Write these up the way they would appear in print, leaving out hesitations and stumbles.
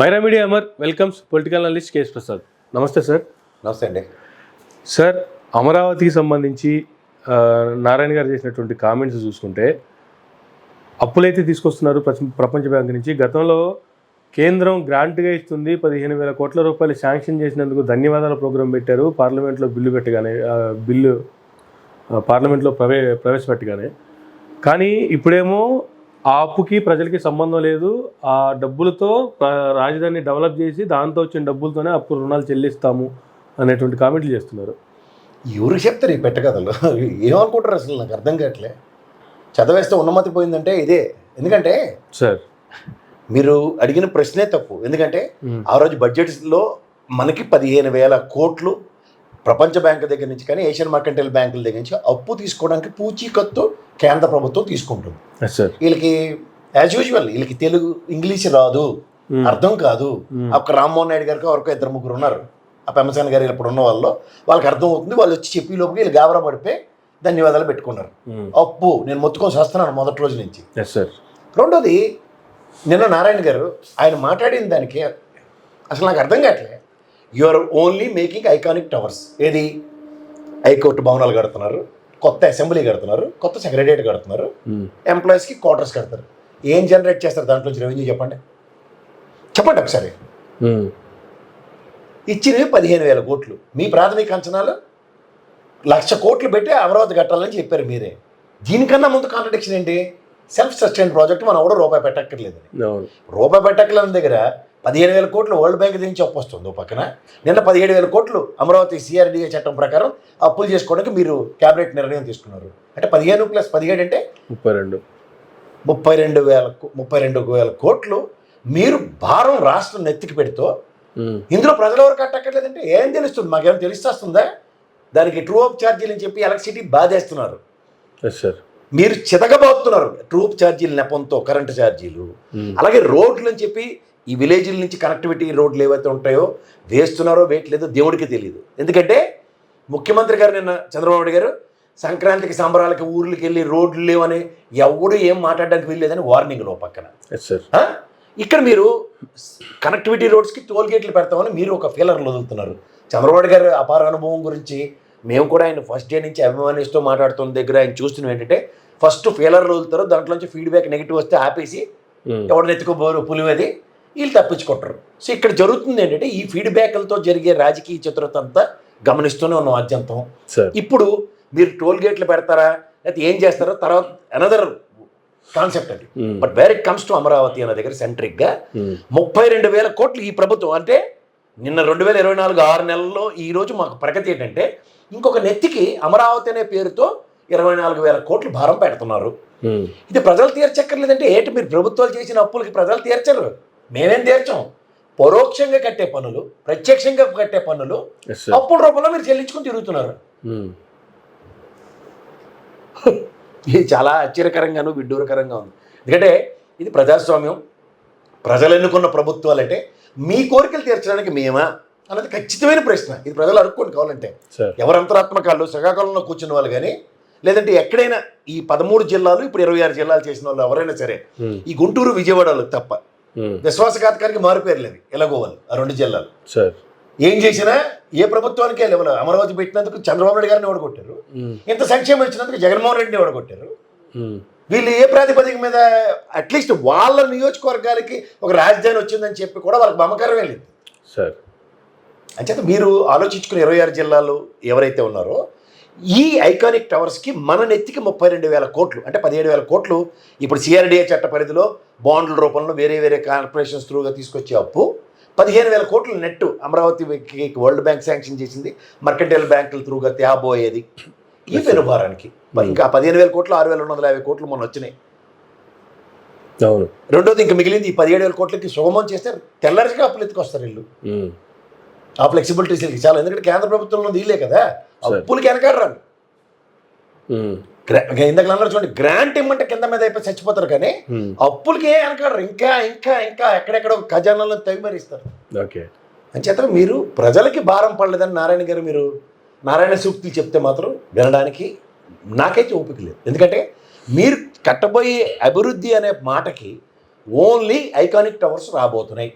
Myra media Amar welcomes political analyst KS Prasad. నమస్తే sir. నమస్తే అండి. సార్, అమరావతికి సంబంధించి నారాయణ గారు చేసినటువంటి కామెంట్స్ చూసుకుంటే అప్పులైతే తీసుకొస్తున్నారు ప్రపంచ బ్యాంక్ నుంచి. గతంలో కేంద్రం గ్రాంట్గా ఇస్తుంది, 15,000 కోట్ల రూపాయలు శాంక్షన్ చేసినందుకు ధన్యవాదాల ప్రోగ్రాం పెట్టారు పార్లమెంట్లో బిల్లు పార్లమెంట్లో ప్రవేశపెట్టగానే. కానీ ఇప్పుడేమో ఆ అప్పుకి ప్రజలకి సంబంధం లేదు, ఆ డబ్బులతో రాజధాని డెవలప్ చేసి దాంతో వచ్చిన డబ్బులతోనే అప్పు రుణాలు చెల్లిస్తాము అనేటువంటి కామెంట్లు చేస్తున్నారు. ఎవరికి చెప్తారు ఈ పెట్టకథలు? ఏమనుకుంటారు అసలు? నాకు అర్థం కావట్లే. చదవేస్తే ఉన్నమతి పోయిందంటే ఇదే. ఎందుకంటే సార్ మీరు అడిగిన ప్రశ్నే తప్పు. ఎందుకంటే ఆ రోజు బడ్జెట్స్లో మనకి 15,000 కోట్లు ప్రపంచ బ్యాంకు దగ్గర నుంచి కానీ ఏషియన్ మర్కంటైల్ బ్యాంకుల దగ్గర నుంచి అప్పు తీసుకోవడానికి పూచీకత్తు కేంద్ర ప్రభుత్వం తీసుకుంటుంది. వీళ్ళకి యాజ్ యూజువల్ వీళ్ళకి తెలుగు ఇంగ్లీష్ రాదు, అర్థం కాదు. ఒక రామ్మోహన్ నాయుడు గారికి వరకు 2-3 ఉన్నారు, ఆ పెమ్మసాని గారు ఇప్పుడు ఉన్న వాళ్ళకి అర్థం అవుతుంది. వాళ్ళు వచ్చి చెప్పి లోపలికి వీళ్ళు గాబరా పడిపోయి ధన్యవాదాలు పెట్టుకున్నారు. అప్పు నేను మొత్తుకొని వస్తున్నాను మొదటి రోజు నుంచి. రెండోది, నిన్న నారాయణ గారు ఆయన మాట్లాడిన దానికి అసలు నాకు అర్థం కావట్లే. You are only making iconic towers. ఏది? హైకోర్టు భవనాలు కడుతున్నారు, కొత్త అసెంబ్లీ కడుతున్నారు, కొత్త సెక్రటరియట్ కడుతున్నారు, ఎంప్లాయీస్కి క్వార్టర్స్ కడతారు. ఏం జనరేట్ చేస్తారు దాంట్లో రెవెన్యూ? చెప్పండి ఒకసారి. ఇచ్చినవి 15,000 కోట్లు. మీ ప్రాథమిక అంచనాలు 1,00,000 కోట్లు పెట్టి అమరావతి కట్టాలని చెప్పారు మీరే. దీనికన్నా ముందు కాంట్రడిక్షన్ ఏంటి? సెల్ఫ్ సస్టైన్ ప్రాజెక్ట్ మనం కూడా రూపాయి పెట్టక్కర్లేదు. రూపాయి పెట్టక్కర్లేని దగ్గర 15,000 కోట్లు వరల్డ్ బ్యాంక్ నుంచి అప్పు వస్తుంది. పక్కన నిన్న 17,000 కోట్లు అమరావతి CRDA చట్టం ప్రకారం అప్పులు చేసుకోవడానికి మీరు క్యాబినెట్ నిర్ణయం తీసుకున్నారు. అంటే 15 + 17 అంటే 32,000 కోట్లు మీరు భారం రాష్ట్రం నెత్తికి పెడుతూ ఇందులో ప్రజల వరకు కట్టక్కర్లేదంటే ఏం తెలుస్తుంది? మాకేమైనా తెలిస్తేస్తుందా? దానికి ట్రూ అప్ ఛార్జీలు అని చెప్పి ఎలక్ట్రిసిటీ బాధేస్తున్నారు. మీరు చితకబోతున్నారు ట్రూ అప్ ఛార్జీలు నెపంతో, కరెంటు ఛార్జీలు. అలాగే రోడ్లు అని చెప్పి ఈ విలేజ్ల నుంచి కనెక్టివిటీ రోడ్లు ఏవైతే ఉంటాయో వేస్తున్నారో వేయట్లేదో దేవుడికి తెలియదు. ఎందుకంటే ముఖ్యమంత్రి గారు నిన్న చంద్రబాబు నాయుడు గారు సంక్రాంతికి సంబరాలకి ఊర్లకి వెళ్ళి రోడ్లు లేవని ఎవడు ఏం మాట్లాడడానికి వీల్లేదని వార్నింగ్లో పక్కన. ఇక్కడ మీరు కనెక్టివిటీ రోడ్స్కి టోల్ గేట్లు పెడతామని మీరు ఒక ఫీలర్లు వదులుతున్నారు. చంద్రబాబు గారు అపార అనుభవం గురించి మేము కూడా ఆయన ఫస్ట్ డే నుంచి అభిమానిస్తూ మాట్లాడుతున్న దగ్గర ఆయన చూస్తున్నాం ఏంటంటే ఫస్ట్ ఫీలర్లు వదులుతారు, దాంట్లోంచి ఫీడ్బ్యాక్ నెగిటివ్ వస్తే ఆపేసి ఎవరిని ఎత్తుకోబోరు పులివేది వీళ్ళు తప్పించుకుంటారు. సో ఇక్కడ జరుగుతుంది ఏంటంటే ఈ ఫీడ్బ్యాక్లతో జరిగే రాజకీయ చతురత అంతా గమనిస్తూనే ఉన్నాం ఆద్యంతం. ఇప్పుడు మీరు టోల్ గేట్లు పెడతారా లేకపోతే ఏం చేస్తారో తర్వాత అనదర్ కాన్సెప్ట్ అది. But where it comes to Amaravati అనే దగ్గర సెంట్రిక్గా 32,000 కోట్లు ఈ ప్రభుత్వం అంటే నిన్న 2024 6 నెలల్లో ఈరోజు మాకు ప్రగతి ఏంటంటే ఇంకొక నెత్తికి అమరావతి అనే పేరుతో 24,000 కోట్లు భారం పెడుతున్నారు. ఇది ప్రజలు తీర్చక్కర్లేదంటే ఏంటి? మీరు ప్రభుత్వాలు చేసిన అప్పులకి ప్రజలు తీర్చరు, మేమేం తీర్చాం. పరోక్షంగా కట్టే పన్నులు, ప్రత్యక్షంగా కట్టే పన్నులు అప్పుల రూపంలో మీరు చెల్లించుకొని తిరుగుతున్నారు. ఇది చాలా ఆశ్చర్యకరంగాను విడ్డూరకరంగా ఉంది. ఎందుకంటే ఇది ప్రజాస్వామ్యం, ప్రజలు ఎన్నుకున్న ప్రభుత్వాలు. అంటే మీ కోరికలు తీర్చడానికి మేమా అన్నది ఖచ్చితమైన ప్రశ్న. ఇది ప్రజలు అడుక్కోండి కావాలంటే. ఎవరు అంతరాత్మకాళ్ళు శ్రీకాకుళంలో కూర్చున్న వాళ్ళు కానీ లేదంటే ఎక్కడైనా ఈ 13 జిల్లాలు ఇప్పుడు 26 జిల్లాలు చేసిన వాళ్ళు ఎవరైనా సరే ఈ గుంటూరు విజయవాడలు తప్ప విశ్వాసఘాతకానికి మారిపోయారులేవి ఎలాగోవాలి ఆ 2 జిల్లాలు. ఏం చేసినా ఏ ప్రభుత్వానికి లేవలేదు. అమరావతి పెట్టినందుకు చంద్రబాబు నాయుడు గారిని ఓడగొట్టారు, ఇంత సంక్షేమం ఇచ్చినందుకు జగన్మోహన్ రెడ్డిని ఓడగొట్టారు. వీళ్ళు ఏ ప్రాతిపదిక మీద అట్లీస్ట్ వాళ్ళ నియోజకవర్గాలకి ఒక రాజధాని వచ్చిందని చెప్పి కూడా వాళ్ళకి మమకారమే లేదు. అంచేత మీరు ఆలోచించుకుని 26 జిల్లాలు ఎవరైతే ఉన్నారో ఈ ఐకానిక్ టవర్స్కి మన నెత్తికి 32,000 కోట్లు అంటే 17,000 కోట్లు ఇప్పుడు CRDA చట్ట పరిధిలో బాండ్ల రూపంలో వేరే వేరే కార్పొరేషన్స్ త్రూగా తీసుకొచ్చే అప్పు 15,000 కోట్లు నెట్ అమరావతికి వరల్డ్ బ్యాంక్ శాంక్షన్ చేసింది, మర్కంటైల్ బ్యాంకుల త్రూగా తేబోయేది ఈ పెనుభారానికి. ఇంకా 15,000 కోట్లు 6,150 కోట్లు మొన్న వచ్చినాయి. రెండోది ఇంకా మిగిలింది ఈ 17,000 కోట్లకి సుగమం చేస్తే తెల్లరిగా అప్పులు ఎత్తుకొస్తారు వీళ్ళు. ఆ ఫ్లెక్సిబిలిటీస్ చాలా, ఎందుకంటే కేంద్ర ప్రభుత్వంలో వీళ్ళే కదా అప్పులకి వెనకాడరాను. ఇందాక అన్నారు చూడండి, గ్రాంట్ ఇమ్మంటే కింద మీద అయిపోయి చచ్చిపోతారు కానీ అప్పులకి ఏ వెనకాడరు. ఇంకా ఇంకా ఇంకా ఎక్కడెక్కడ ఖజానాలను తగిమరిస్తారు. అంచేత మీరు ప్రజలకి భారం పడలేదని నారాయణ గారు మీరు నారాయణ సూక్తులు చెప్తే మాత్రం వినడానికి నాకైతే ఓపిక లేదు. ఎందుకంటే మీరు కట్టబోయే అభివృద్ధి అనే మాటకి ఓన్లీ ఐకానిక్ టవర్స్ రాబోతున్నాయి.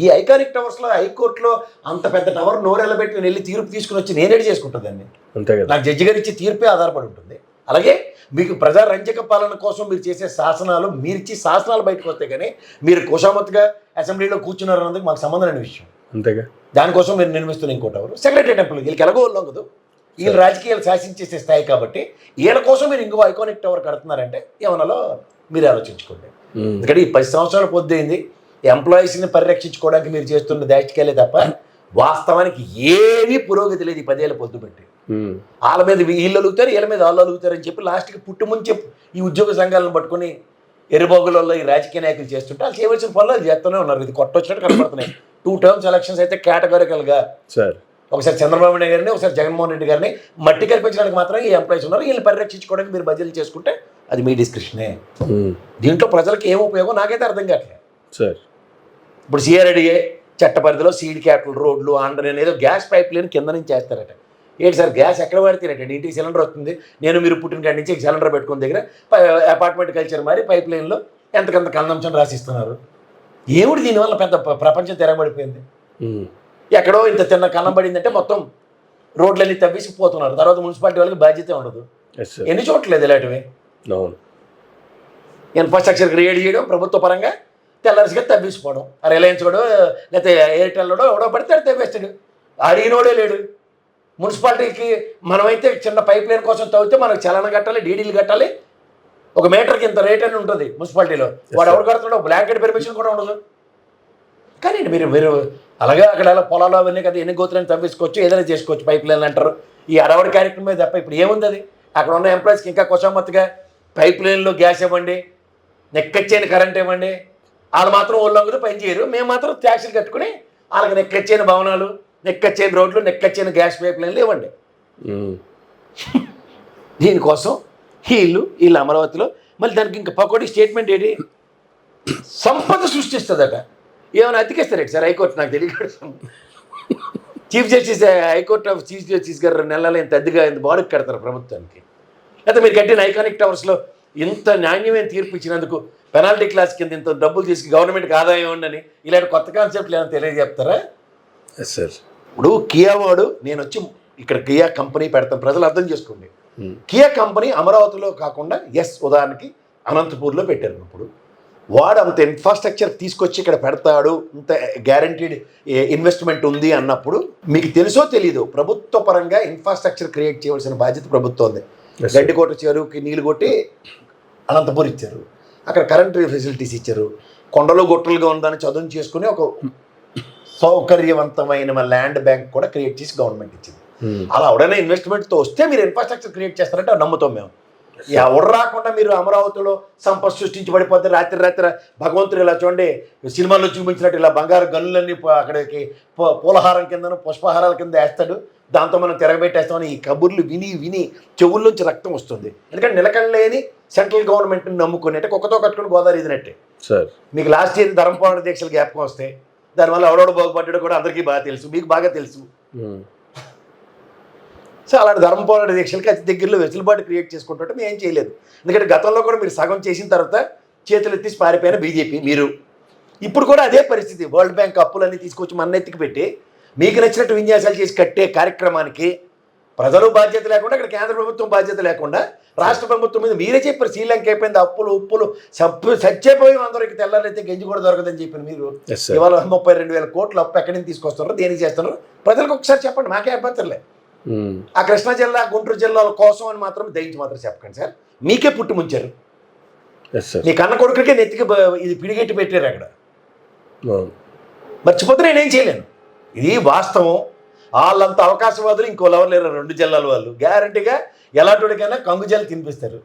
ఈ ఐకానిక్ టవర్స్లో హైకోర్టులో అంత పెద్ద టవర్ నోరెళ్ళబెట్టి నేను వెళ్ళి తీర్పు తీసుకుని వచ్చి నేనేటి చేసుకుంటుందండి. అంతే కదా. నాకు జడ్జి గారు ఇచ్చే తీర్పే ఆధారపడి ఉంటుంది. అలాగే మీకు ప్రజారంజక పాలన కోసం మీరు చేసే శాసనాలు, మీరు ఇచ్చే శాసనాలు బయటకు వస్తాయి, కానీ మీరు కుషామత్తుగా అసెంబ్లీలో కూర్చున్నారు అన్నది మాకు సంబంధం లేని విషయం. అంతేగా. దానికోసం మీరు నిర్మిస్తున్న ఇంకోటి ఎవరు సెక్రటరీ టెంపుల్ వీళ్ళకి ఎలాగో ఉల్లంఘదు. వీళ్ళు రాజకీయాలు శాసించేసే స్థాయి కాబట్టి వీళ్ళ కోసం మీరు ఇంకో ఐకానిక్ టవర్ కడుతున్నారంటే ఏమన్నాలో మీరు ఆలోచించుకోండి. ఎందుకంటే ఈ 10 సంవత్సరాల పొద్దుయింది ఎంప్లాయీస్ని పరిరక్షించుకోవడానికి మీరు చేస్తున్న దాష్టికెళ్ళే తప్ప వాస్తవానికి ఏమీ పురోగతి లేదు. ఈ 10 ఏళ్ళ పొద్దు పెట్టి వాళ్ళ మీద వీళ్ళు అలుగుతారు, వీళ్ళ మీద వాళ్ళు అలుగుతారు అని చెప్పి లాస్ట్కి పుట్టుముంచి ఈ ఉద్యోగ సంఘాలను పట్టుకుని ఎరుబొగ్గులలో ఈ రాజకీయ నాయకులు చేస్తుంటే వాళ్ళు చేయవలసిన పనులు వాళ్ళు చేస్తూనే ఉన్నారు. ఇది కొట్టొచ్చినట్టు కనపడుతున్నాయి. 2 టర్మ్స్ ఎలక్షన్స్ అయితే కేటగారికల్గా ఒకసారి చంద్రబాబు నాయుడు గారిని, ఒకసారి జగన్మోహన్ రెడ్డి గారిని మట్టి కల్పించడానికి మాత్రమే ఈ ఎంప్లాయీస్ ఉన్నారు. వీళ్ళని పరిరక్షించుకోవడానికి మీరు బడ్జెట్లు చేసుకుంటే అది మీ డిస్క్రిప్షనే. దీంట్లో ప్రజలకు ఏం ఉపయోగం నాకైతే అర్థం కావట్లేదు సార్. ఇప్పుడు సిఆర్ఐడిఏ చట్ట పరిధిలో సీడ్ క్యాపిటల్ రోడ్లు ఆంధ్రని ఏదో గ్యాస్ పైప్ లైన్ కింద నుంచి చేస్తారట. ఏంటి సార్ గ్యాస్ ఎక్కడ పడితేనటండి? ఇంటికి సిలిండర్ వస్తుంది, నేను మీరు పుట్టిన కాడి నుంచి సిలిండర్ పెట్టుకున్న దగ్గర అపార్ట్మెంట్ కల్చర్ మరి పైప్ లైన్లో ఎంతకంత కన్సంప్షన్ రాసిస్తున్నారు. ఏమిటి దీనివల్ల పెద్ద ప్రపంచం తిరగబడిపోయింది. ఎక్కడో ఇంత తిన్న కన్నం పడిందంటే మొత్తం రోడ్లన్నీ తవ్వేసి పోతున్నారు. తర్వాత మున్సిపాలిటీ వాళ్ళకి బాధ్యత ఉండదు. ఎన్ని చోట్లేదు ఇలాంటివి. ఇన్ఫ్రాస్ట్రక్చర్ క్రియేట్ చేయడం ప్రభుత్వ పరంగా, తెల్లరిసిగా తవ్వేసిపోవడం. రిలయన్స్ కూడా లేకపోతే ఎయిర్టెల్లోడో ఎవడో పడితే తవ్వేస్తాడు, అడిగినోడే లేడు. మున్సిపాలిటీకి మనమైతే చిన్న పైప్ లైన్ కోసం తవ్వితే మనకు చలన కట్టాలి, డీడీలు కట్టాలి. 1 మీటర్కి ఇంత రేట్ అని ఉంటుంది మున్సిపాలిటీలో. వాడు ఎవరు కడుతున్నాడో బ్లాంకెట్ పర్మిషన్ కూడా ఉండదు. కానీ మీరు అలాగే అక్కడ పొలాలు అవన్నీ కదా ఎన్ని గోతులని తవ్వేసుకోవచ్చు, ఏదైనా చేసుకోవచ్చు. పైప్ లైన్లు అంటారు ఈ అడవడి కార్యక్రమం మీద తప్ప ఇప్పుడు ఏముంది? అది అక్కడ ఉన్న ఎంప్లాయీస్కి ఇంకా కొసమత్తుగా పైప్ లైన్లో గ్యాస్ ఇవ్వండి, నెక్కచ్చేని కరెంట్ ఇవ్వండి. వాళ్ళు మాత్రం ఒళ్ళొంగదు పని చేయరు. మేము మాత్రం ట్యాక్సీలు కట్టుకుని వాళ్ళకి నెక్కచ్చేని భవనాలు, నెక్కచ్చేని రోడ్లు, నెక్కచ్చేని గ్యాస్ పైప్ లైన్లు ఇవ్వండి. దీనికోసం వీళ్ళు అమరావతిలో మళ్ళీ దానికి ఇంకా పకోడీ స్టేట్మెంట్ ఏంటి? సంపద సృష్టిస్తుందట. ఏమైనా అతికేస్తారేంటి సార్ హైకోర్టు? నాకు తెలియదు. Chief justice high court of chief justice గారు 2 నెలలు ఇంత అద్దెగా ఇంత బాడుకు కడతారు ప్రభుత్వానికి. అయితే మీరు కట్టిన ఐకానిక్ టవర్స్లో ఇంత నాణ్యమైన తీర్పు ఇచ్చినందుకు పెనాల్టీ క్లాస్ కింద ఇంత డబ్బులు తీసుకు గవర్నమెంట్కి ఆదాయం ఉండని ఇలాంటి కొత్త కాన్సెప్ట్లు ఏమైనా తెలియజెప్తారా? సార్ ఇప్పుడు కియా వాడు నేను వచ్చి ఇక్కడ కియా కంపెనీ పెడతాం, ప్రజలు అర్థం చేసుకోండి. కియా కంపెనీ అమరావతిలో కాకుండా ఉదాహరణకి అనంతపూర్లో పెట్టారు. ఇప్పుడు వాడు అంత ఇన్ఫ్రాస్ట్రక్చర్ తీసుకొచ్చి ఇక్కడ పెడతాడు, ఇంత గ్యారంటీడ్ ఇన్వెస్ట్మెంట్ ఉంది అన్నప్పుడు మీకు తెలుసో తెలీదు ప్రభుత్వ పరంగా ఇన్ఫ్రాస్ట్రక్చర్ క్రియేట్ చేయవలసిన బాధ్యత ప్రభుత్వం ఉంది. గడ్డికోట చెరువుకి నీళ్ళు కొట్టి అనంతపూర్ ఇచ్చారు, అక్కడ కరెంట్ ఫెసిలిటీస్ ఇచ్చారు, కొండలు గొట్టలుగా ఉందని చదువు చేసుకుని ఒక సౌకర్యవంతమైన ల్యాండ్ బ్యాంక్ కూడా క్రియేట్ చేసి గవర్నమెంట్ ఇచ్చింది. అలా ఎవడైనా ఇన్వెస్ట్మెంట్తో వస్తే మీరు ఇన్ఫ్రాస్ట్రక్చర్ క్రియేట్ చేస్తారంటే నమ్ముతాం మేము. ఎవరు రాకుండా మీరు అమరావతిలో సంపద సృష్టించి పడిపోతే రాత్రి భగవంతుడు ఇలా చూడండి సినిమాల్లో చూపించినట్టు ఇలా బంగారు గనులన్నీ అక్కడికి పూలహారం కిందను పుష్పహారాల కింద వేస్తాడు, దాంతో మనం తిరగబెట్టేస్తామని ఈ కబుర్లు విని చెవుల్లోంచి రక్తం వస్తుంది. ఎందుకంటే నిలకడలేని సెంట్రల్ గవర్నమెంట్ని నమ్ముకుని అంటే కుక్కతో కట్టుకుని గోదావరి ఇదినట్టే. సార్ మీకు లాస్ట్ ఇయర్ ధర్మపోరాట దీక్షలు జ్ఞాపకం వస్తాయి. దానివల్ల ఎవడోడు బాగుపడ్డాడో కూడా అందరికీ బాగా తెలుసు, మీకు బాగా తెలుసు. సో అలాంటి ధర్మపోరాట దీక్షలకి అతి దగ్గరలో వెసులుబాటు క్రియేట్ చేసుకుంటుంటే మేము ఏం చేయలేదు. ఎందుకంటే గతంలో కూడా మీరు సగం చేసిన తర్వాత చేతులు ఎత్తి పారిపోయిన బీజేపీ మీరు. ఇప్పుడు కూడా అదే పరిస్థితి. వరల్డ్ బ్యాంక్ అప్పులన్నీ తీసుకొచ్చి మన ఎత్తికి పెట్టి మీకు నచ్చినట్టు విన్యాసాలు చేసి కట్టే కార్యక్రమానికి ప్రజలు బాధ్యత లేకుండా, ఇక్కడ కేంద్ర ప్రభుత్వం బాధ్యత లేకుండా రాష్ట్ర ప్రభుత్వం మీద మీరే చెప్పారు శ్రీలంక అయిపోయింది, అప్పులు ఉప్పులు చచ్చిపోయి అందరికి తెల్లారైతే గంజి కూడా దొరకదని చెప్పిన మీరు ఇవాళ 32,000 కోట్ల అప్పు ఎక్కడి నుంచి తీసుకొస్తున్నారు, దేనికి చేస్తున్నారు ప్రజలకు ఒకసారి చెప్పండి. మాకే అభ్యంతరలే. ఆ కృష్ణా జిల్లా గుంటూరు జిల్లాల కోసం అని మాత్రం దయించి మాత్రం చెప్పకండి సార్. మీకే పుట్టి ముంచారు, మీ కన్న కొడుకుకే నెత్తికి ఇది పిడిగెట్టి పెట్టారు అక్కడ. మర్చిపోతే నేనేం చేయలేను. ఇది వాస్తవం. వాళ్ళంత అవకాశవాదులు ఇంకో లెవెల్ లేరు 2 జిల్లాల వాళ్ళు. గ్యారంటీగా ఎలాంటికైనా కంగు జల్లు తినిపిస్తారు.